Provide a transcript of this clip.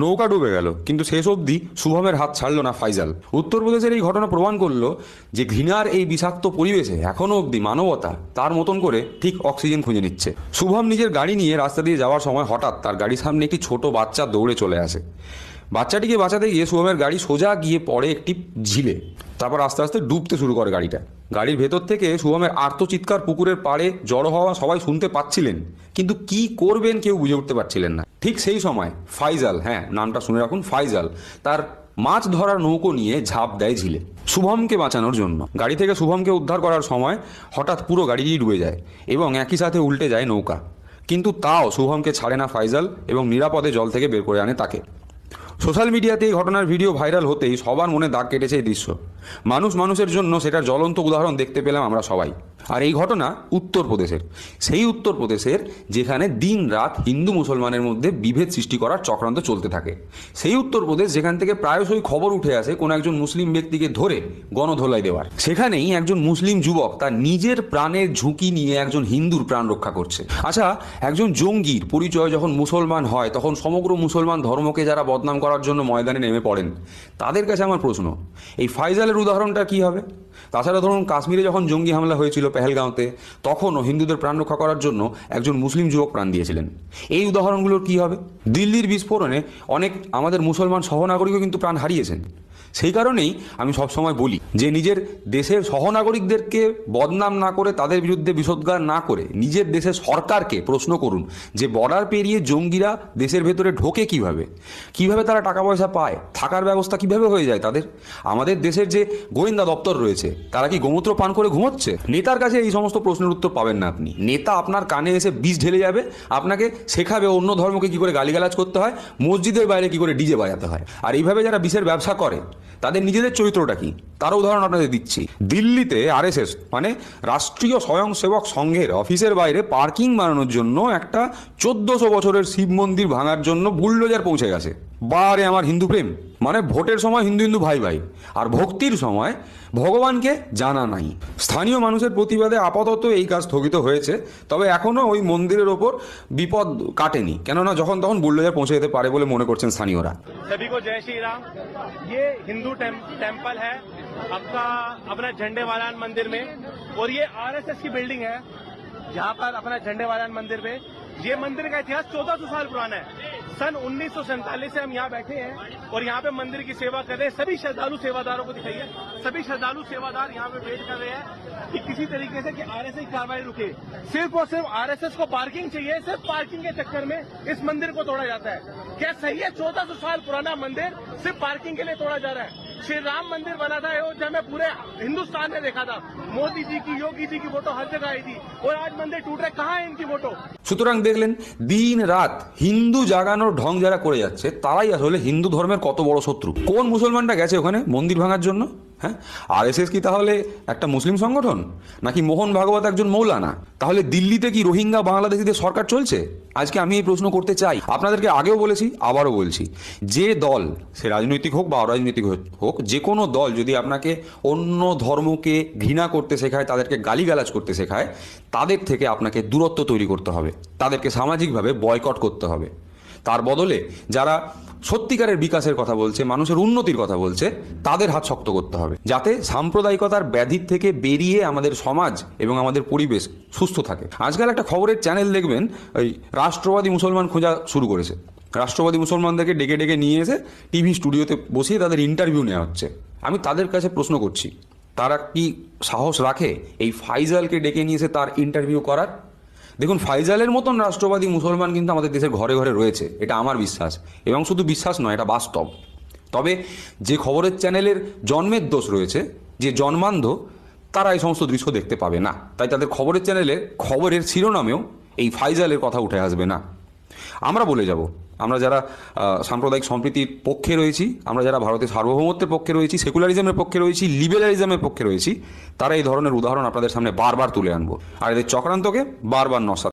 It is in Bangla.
নৌকা ডুবে গেল, কিন্তু শেষ অবধি শুভমের হাত ছাড়ল না ফাইজাল। উত্তরপ্রদেশের এই ঘটনা প্রমাণ করলো যে ঘৃণার এই বিষাক্ত পরিবেশে এখনও অবধি মানবতা তার মতন করে ঠিক অক্সিজেন খুঁজে নিচ্ছে। শুভম নিজের গাড়ি নিয়ে রাস্তা দিয়ে যাওয়ার সময় হঠাৎ তার গাড়ির সামনে একটি ছোট বাচ্চা দৌড়ে চলে আসে। বাচ্চাটিকে বাঁচাতে গিয়ে শুভমের গাড়ি সোজা গিয়ে পড়ে একটি ঝিলে। তারপর আস্তে আস্তে ডুবতে শুরু করে গাড়িটা। গাড়ির ভেতর থেকে শুভমের আর্তচিৎকার পুকুরের পাড়ে জড়ো হওয়া সবাই শুনতে পাচ্ছিলেন, কিন্তু কি করবেন কেউ বুঝে উঠতে পারছিলেন না। ঠিক সেই সময় ফাইজাল, হ্যাঁ নামটা শুনে রাখুন, ফাইজাল তার মাছ ধরার নৌকো নিয়ে ঝাঁপ দেয় ঝিলে শুভমকে বাঁচানোর জন্য। গাড়ি থেকে শুভমকে উদ্ধার করার সময় হঠাৎ পুরো গাড়িটি ডুবে যায় এবং একই সাথে উল্টে যায় নৌকা। কিন্তু তাও শুভমকে ছাড়ে না ফাইজাল এবং নিরাপদে জল থেকে বের করে আনে তাকে। সোশ্যাল মিডিয়াতে এই ঘটনার ভিডিও ভাইরাল হতেই সবার মনে দাগ কেটেছে এই দৃশ্য। মানুষের জন্য সেটার জ্বলন্ত উদাহরণ দেখতে পেলাম আমরা সবাই। আর এই ঘটনা উত্তরপ্রদেশের, সেই উত্তরপ্রদেশের যেখানে দিন রাত হিন্দু মুসলমানের মধ্যে বিভেদ সৃষ্টি করার চক্রান্ত চলতে থাকে। সেই উত্তরপ্রদেশ যেখান থেকে প্রায়শই খবর উঠে আসে কোনো একজন মুসলিম ব্যক্তিকে ধরে গণধোলাই দেওয়ার। সেখানেই একজন মুসলিম যুবক তার নিজের প্রাণের ঝুঁকি নিয়ে একজন হিন্দুর প্রাণ রক্ষা করছে। আচ্ছা, একজন জঙ্গির পরিচয় যখন মুসলমান হয়, তখন সমগ্র মুসলমান ধর্মকে যারা বদনাম করার জন্য ময়দানে নেমে পড়েন, তাদের কাছে আমার প্রশ্ন, এই ফাইজালের উদাহরণটা কী হবে? তাছাড়া ধরুন কাশ্মীরে যখন জঙ্গি হামলা হয়েছিল পেহেলগাঁওতে, তখনও হিন্দুদের প্রাণ রক্ষা করার জন্য একজন মুসলিম যুবক প্রাণ দিয়েছিলেন। এই উদাহরণগুলোর কী হবে? দিল্লির বিস্ফোরণে অনেক আমাদের মুসলমান সহনাগরিকও কিন্তু প্রাণ হারিয়েছেন। সেই কারণেই আমি সবসময় বলি যে নিজের দেশের সহনাগরিকদেরকে বদনাম না করে, তাদের বিরুদ্ধে বিষোদ্গার না করে, নিজের দেশের সরকারকে প্রশ্ন করুন যে বর্ডার পেরিয়ে জঙ্গিরা দেশের ভেতরে ঢোকে কিভাবে, তারা টাকা পয়সা পায়, থাকার ব্যবস্থা কিভাবে হয়ে যায় তাদের। আমাদের দেশের যে গোয়েন্দা দপ্তর রয়েছে, তারা কি গোমূত্র পান করে ঘুমোচ্ছে? নেতার কাছে এই সমস্ত প্রশ্নের উত্তর পাবেন না আপনি। নেতা আপনার কানে এসে বিষ ঢেলে যাবে, আপনাকে শেখাবে অন্য ধর্মকে কি করে গালিগালাজ করতে হয়, মসজিদের বাইরে কি করে ডিজে বাজাতে হয়। আর এইভাবে যারা বিষের ব্যবসা করে, তাদের নিজেদের চরিত্রটা কি তার উদাহরণ আপনাদের দিচ্ছি। দিল্লিতে আরএসএস মানে রাষ্ট্রীয় স্বয়ংসেবক সংঘের অফিসের বাইরে পার্কিং বানানোর জন্য একটা 1400 বছরের শিব মন্দির ভাঙার জন্য বুলডোজার পৌঁছে গেছে। বারে আমার হিন্দু প্রেম, মানে ভোটের সময় হিন্দু হিন্দু ভাই ভাই, আর ভক্তির সময় ভগবানকে জানা নাই। স্থানীয় মানুষের প্রতিবাদে আপাতত এই কাজ স্থগিত হয়েছে, তবে এখনও ওই মন্দিরের ওপর বিপদ কাটেনি, কেননা যখন তখন বুলডোজার পৌঁছে যেতে পারে বলে মনে করছেন স্থানীয়রা। सभी को जय श्री राम। ये हिंदू टेम्पल है आपका अपना झंडे वालान मंदिर में, और ये आरएसएस की बिल्डिंग है जहाँ पर अपना झंडे वालान मंदिर में। ये मंदिर का इतिहास 1400 साल पुराना है। सन 1947 से हम यहाँ बैठे हैं और यहाँ पे मंदिर की सेवा कर रहे हैं। सभी श्रद्धालु सेवादारों को दिखाइए, सभी श्रद्धालु सेवादार यहाँ पे वेट कर रहे हैं कि किसी तरीके से कि आरएसएस की कार्रवाई रुके। सिर्फ और सिर्फ आरएसएस को पार्किंग चाहिए, सिर्फ पार्किंग के चक्कर में इस मंदिर को तोड़ा जाता है। क्या सही है? 1400 साल पुराना मंदिर सिर्फ पार्किंग के लिए तोड़ा जा रहा है। श्री राम मंदिर बना था अयोध्या में, पूरे हिंदुस्तान ने देखा था। मोदी जी की, योगी जी की फोटो हर जगह आई थी, और आज मंदिर टूट रहा है। कहाँ है इनकी फोटो? সুতরাং দেখলেন, দিন রাত হিন্দু জাগানোর ঢং যারা করে যাচ্ছে, তারাই আসলে হিন্দু ধর্মের কত বড় শত্রু। কোন মুসলমানটা গেছে ওখানে মন্দির ভাঙার জন্য? হ্যাঁ, আরএসএস কি তাহলে একটা মুসলিম সংগঠন, নাকি মোহন ভাগবত একজন মৌলানা? তাহলে দিল্লিতে কি রোহিঙ্গা বাংলাদেশিদের সরকার চলছে? আজকে আমি এই প্রশ্ন করতে চাই। আপনাদেরকে আগেও বলেছি, আবারও বলছি, যে দল, সে রাজনৈতিক হোক বা অরাজনৈতিক হোক, যে কোনো দল যদি আপনাকে অন্য ধর্মকে ঘৃণা করতে শেখায়, তাদেরকে গালিগালাজ করতে শেখায়, তাদের থেকে আপনাকে দূরত্ব তৈরি করতে হবে, তাদেরকে সামাজিকভাবে বয়কট করতে হবে। তার বদলে যারা সত্যিকারের বিকাশের কথা বলছে, মানুষের উন্নতির কথা বলছে, তাদের হাত শক্ত করতে হবে, যাতে সাম্প্রদায়িকতার ব্যাধির থেকে বেরিয়ে আমাদের সমাজ এবং আমাদের পরিবেশ সুস্থ থাকে। আজকাল একটা খবরের চ্যানেল দেখবেন, ওই রাষ্ট্রবাদী মুসলমান খোঁজা শুরু করেছে। রাষ্ট্রবাদী মুসলমানদেরকে ডেকে ডেকে নিয়ে এসে টিভি স্টুডিওতে বসিয়ে তাদের ইন্টারভিউ নেওয়া হচ্ছে। আমি তাদের কাছে প্রশ্ন করছি, তারা কি সাহস রাখে এই ফাইজালকে ডেকে নিয়ে এসে তার ইন্টারভিউ করার? দেখুন, ফাইজালের মতন রাষ্ট্রবাদী মুসলমান কিন্তু আমাদের দেশের ঘরে ঘরে রয়েছে, এটা আমার বিশ্বাস, এবং শুধু বিশ্বাস নয়, এটা বাস্তব। তবে যে খবরের চ্যানেলের জন্মের দোষ রয়েছে, যে জন্মান্ধ, তারা এই সমস্ত দৃশ্য দেখতে পাবে না। তাই তাদের খবরের চ্যানেলে খবরের শিরোনামেও এই ফাইজালের কথা উঠে আসবে না। আমরা বলে যাব, আমরা যারা সাম্প্রদায়িক সম্প্রীতির পক্ষে রয়েছি, আমরা যারা ভারতের সার্বভৌমত্বের পক্ষে রয়েছি, সেকুলারিজমের পক্ষে রয়েছি, লিবারালিজমের পক্ষে রয়েছি, তারা এই ধরনের উদাহরণ আপনাদের সামনে বারবার তুলে আনবো, আর এদের চক্রান্তকে বারবার নস্যাৎ